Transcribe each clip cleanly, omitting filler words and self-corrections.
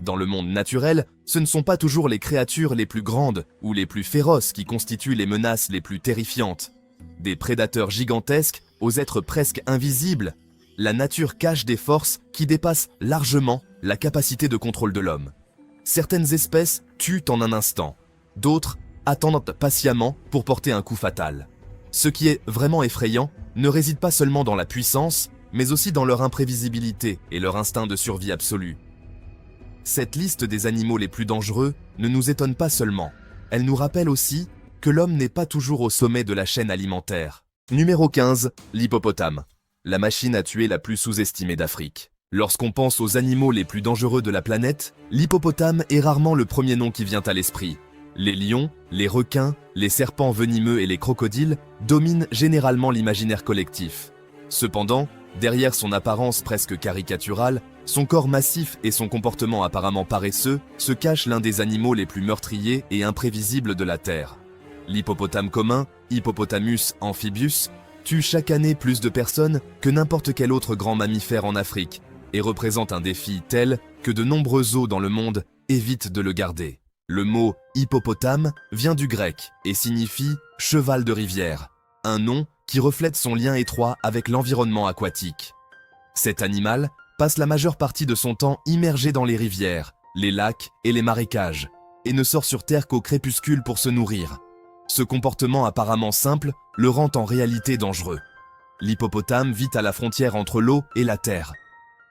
Dans le monde naturel, ce ne sont pas toujours les créatures les plus grandes ou les plus féroces qui constituent les menaces les plus terrifiantes. Des prédateurs gigantesques aux êtres presque invisibles, la nature cache des forces qui dépassent largement la capacité de contrôle de l'homme. Certaines espèces tuent en un instant, d'autres attendent patiemment pour porter un coup fatal. Ce qui est vraiment effrayant ne réside pas seulement dans la puissance, mais aussi dans leur imprévisibilité et leur instinct de survie absolu. Cette liste des animaux les plus dangereux ne nous étonne pas seulement, elle nous rappelle aussi que l'homme n'est pas toujours au sommet de la chaîne alimentaire. Numéro 15, l'hippopotame. La machine à tuer la plus sous-estimée d'Afrique. Lorsqu'on pense aux animaux les plus dangereux de la planète, l'hippopotame est rarement le premier nom qui vient à l'esprit. Les lions, les requins, les serpents venimeux et les crocodiles dominent généralement l'imaginaire collectif. Cependant, derrière son apparence presque caricaturale, son corps massif et son comportement apparemment paresseux se cache l'un des animaux les plus meurtriers et imprévisibles de la Terre. L'hippopotame commun, Hippopotamus amphibius, tue chaque année plus de personnes que n'importe quel autre grand mammifère en Afrique et représente un défi tel que de nombreux zoos dans le monde évitent de le garder. Le mot hippopotame vient du grec et signifie « cheval de rivière », un nom qui reflète son lien étroit avec l'environnement aquatique. Cet animal passe la majeure partie de son temps immergé dans les rivières, les lacs et les marécages, et ne sort sur Terre qu'au crépuscule pour se nourrir. Ce comportement apparemment simple le rend en réalité dangereux. L'hippopotame vit à la frontière entre l'eau et la terre,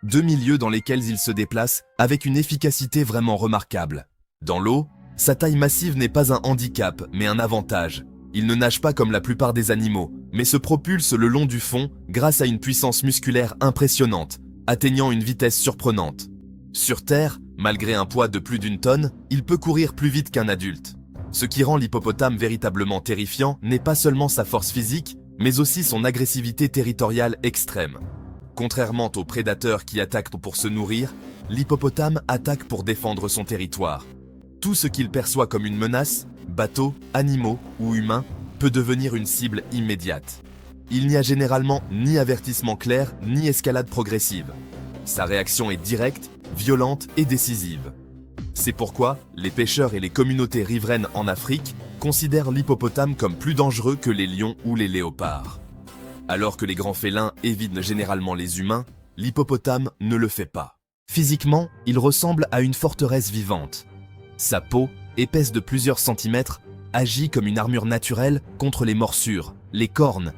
deux milieux dans lesquels il se déplace avec une efficacité vraiment remarquable. Dans l'eau, sa taille massive n'est pas un handicap, mais un avantage. Il ne nage pas comme la plupart des animaux, mais se propulse le long du fond grâce à une puissance musculaire impressionnante, atteignant une vitesse surprenante. Sur Terre, malgré un poids de plus d'1 tonne, il peut courir plus vite qu'un adulte. Ce qui rend l'hippopotame véritablement terrifiant n'est pas seulement sa force physique, mais aussi son agressivité territoriale extrême. Contrairement aux prédateurs qui attaquent pour se nourrir, l'hippopotame attaque pour défendre son territoire. Tout ce qu'il perçoit comme une menace, bateaux, animaux ou humains, peut devenir une cible immédiate. Il n'y a généralement ni avertissement clair, ni escalade progressive. Sa réaction est directe, violente et décisive. C'est pourquoi les pêcheurs et les communautés riveraines en Afrique considèrent l'hippopotame comme plus dangereux que les lions ou les léopards. Alors que les grands félins évitent généralement les humains, l'hippopotame ne le fait pas. Physiquement, il ressemble à une forteresse vivante. Sa peau, épaisse de plusieurs centimètres, agit comme une armure naturelle contre les morsures, les cornes